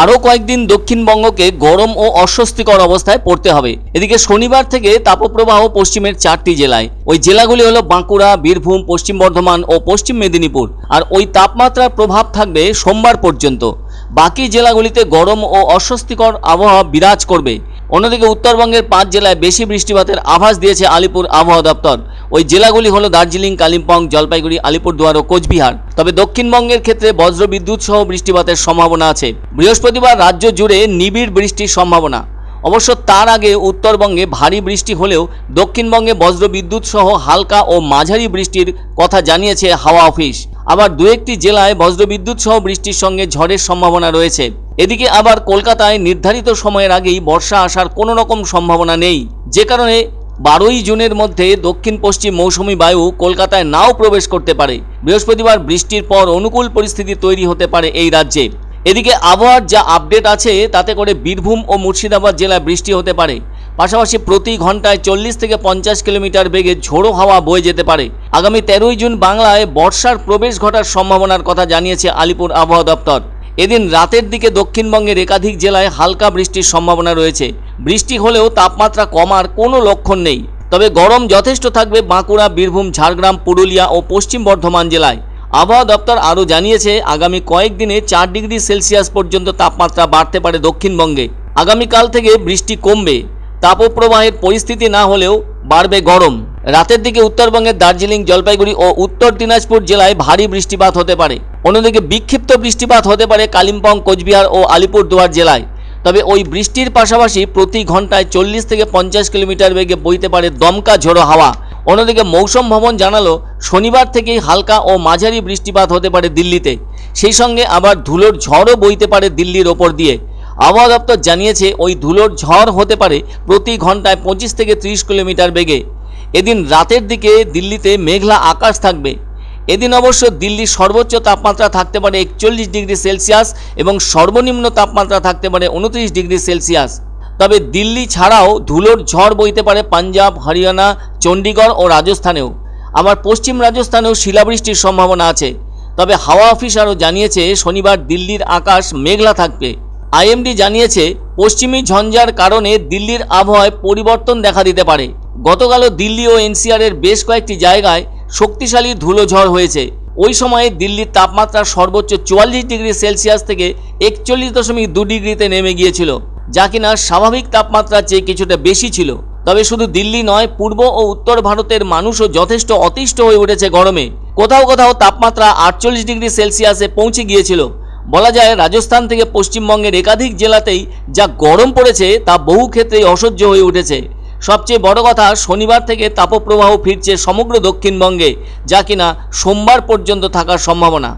আরও কয়েকদিন দক্ষিণবঙ্গকে গরম ও অস্বস্তিকর অবস্থায় পড়তে হবে। এদিকে শনিবার থেকে তাপপ্রবাহ পশ্চিমের 4টি জেলায়। ওই জেলাগুলি হলো বাঁকুড়া, বীরভূম, পশ্চিম বর্ধমান ও পশ্চিম মেদিনীপুর। আর ওই তাপমাত্রার প্রভাব থাকবে সোমবার পর্যন্ত। বাকি জেলাগুলিতে গরম ও অস্বস্তিকর আবহাওয়া বিরাজ করবে। অন্যদিকে উত্তরবঙ্গের 5 জেলায় বেশি বৃষ্টিপাতের আভাস দিয়েছে আলিপুর আবহাওয়া দপ্তর। ওই জেলাগুলি হলো দার্জিলিং, কালিম্পং, জলপাইগুড়ি, আলিপুরদুয়ার ও কোচবিহার। তবে দক্ষিণবঙ্গের ক্ষেত্রে বজ্রবিদ্যুৎ সহ বৃষ্টিপাতের সম্ভাবনা আছে। বৃহস্পতিবার রাজ্য জুড়ে নিবিড় বৃষ্টির সম্ভাবনা। অবশ্য তার আগে উত্তরবঙ্গে ভারী বৃষ্টি হলেও দক্ষিণবঙ্গে বজ্রবিদ্যুৎ সহ হালকা ও মাঝারি বৃষ্টির কথা জানিয়েছে হাওয়া অফিস। আবার দু একটি জেলায় বজ্রবিদ্যুৎ সহ বৃষ্টির সঙ্গে ঝড়ের সম্ভাবনা রয়েছে। এদিকে আবার কলকাতায় নির্ধারিত সময়ের আগেই বর্ষা আসার কোনো রকম সম্ভাবনা নেই, যে কারণে 12ই জুনের মধ্যে দক্ষিণ পশ্চিম মৌসুমি বায়ু কলকাতায় নাও প্রবেশ করতে পারে। বৃহস্পতিবার বৃষ্টির পর অনুকূল পরিস্থিতি তৈরি হতে পারে এই রাজ্যে। এদিকে আবহাওয়ার যা আপডেট আছে তাতে করে বীরভূম ও মুর্শিদাবাদ জেলায় বৃষ্টি হতে পারে। পাশাপাশি প্রতি ঘন্টায় 40 থেকে 50 কিলোমিটার বেগে ঝোড়ো হাওয়া বয়ে যেতে পারে। আগামী 13ই জুন বাংলায় বর্ষার প্রবেশ ঘটার সম্ভাবনার কথা জানিয়েছে আলিপুর আবহাওয়া দপ্তর। এদিন রাতের দিকে দক্ষিণবঙ্গের একাধিক জেলায় হালকা বৃষ্টির সম্ভাবনা রয়েছে। বৃষ্টি হলেও তাপমাত্রা কমার কোনো লক্ষণ নেই। তবে গরম যথেষ্ট থাকবে বাঁকুড়া, বীরভূম, ঝাড়গ্রাম, পুরুলিয়া ও পশ্চিম বর্ধমান জেলায়। আবহাওয়া দপ্তর আরও জানিয়েছে আগামী কয়েকদিনে 4 ডিগ্রি সেলসিয়াস পর্যন্ত তাপমাত্রা বাড়তে পারে দক্ষিণবঙ্গে। আগামীকাল থেকে বৃষ্টি কমবে। তাপপ্রবাহের পরিস্থিতি না হলেও বাড়বে গরম। রাতের দিকে উত্তরবঙ্গের দার্জিলিং, জলপাইগুড়ি ও উত্তর দিনাজপুর জেলায় ভারী বৃষ্টিপাত হতে পারে। অন্যদিকে বিক্ষিপ্ত বৃষ্টিপাত হতে পারে কালিম্পং, কোচবিহার ও আলিপুরদুয়ার জেলায়। তবে ওই বৃষ্টির পাশাপাশি প্রতি ঘন্টায় 40 থেকে 50 কিলোমিটার বেগে বইতে পারে দমকা ঝোড়ো হাওয়া। অন্যদিকে মৌসুম ভবন জানালো শনিবার থেকেই হালকা ও মাঝারি বৃষ্টিপাত হতে পারে দিল্লিতে। সেই সঙ্গে আবার ধুলোর ঝড়ও বইতে পারে দিল্লির ওপর দিয়ে। আবহাওয়া দপ্তর জানিয়েছে ওই ধুলোর ঝড় হতে পারে প্রতি ঘন্টায় 25 থেকে 30 কিলোমিটার বেগে। এদিন রাতের দিকে দিল্লিতে মেঘলা আকাশ থাকবে। এদিন অবশ্য দিল্লির সর্বোচ্চ তাপমাত্রা থাকতে পারে 41 ডিগ্রি সেলসিয়াস এবং সর্বনিম্ন তাপমাত্রা থাকতে পারে 29 ডিগ্রি সেলসিয়াস। তবে দিল্লি ছাড়াও ধুলোর ঝড় বইতে পারে পাঞ্জাব, হরিয়ানা, চণ্ডীগড় ও রাজস্থানেও। আবার পশ্চিম রাজস্থানেও শিলাবৃষ্টির সম্ভাবনা আছে। তবে হাওয়া অফিস আরও জানিয়েছে শনিবার দিল্লির আকাশ মেঘলা থাকবে। আইএমডি জানিয়েছে পশ্চিমী ঝঞ্ঝার কারণে দিল্লির আবহাওয়ায় পরিবর্তন দেখা দিতে পারে। গতকালও দিল্লি ও এনসিআরের বেশ কয়েকটি জায়গায় শক্তিশালী ধুলোঝড় হয়েছে। ওই সময়ে দিল্লির তাপমাত্রা সর্বোচ্চ 44 ডিগ্রি সেলসিয়াস থেকে 41.2 ডিগ্রিতে নেমে গিয়েছিল, যা কিনা স্বাভাবিক তাপমাত্রার চেয়ে কিছুটা বেশি ছিল। তবে শুধু দিল্লি নয়, পূর্ব ও উত্তর ভারতের মানুষও যথেষ্ট অতিষ্ঠ হয়ে উঠেছে গরমে। কোথাও কোথাও তাপমাত্রা 48 ডিগ্রি সেলসিয়াসে পৌঁছে গিয়েছিল। বলা যায় রাজস্থান থেকে পশ্চিমবঙ্গের একাধিক জেলাতেই যা গরম পড়েছে তা বহু ক্ষেত্রেই অসহ্য হয়ে উঠেছে। সবচেয়ে বড় কথা, শনিবার থেকে তাপপ্রবাহ ফিরছে সমগ্র দক্ষিণবঙ্গে, যা কিনা সোমবার পর্যন্ত থাকার সম্ভাবনা।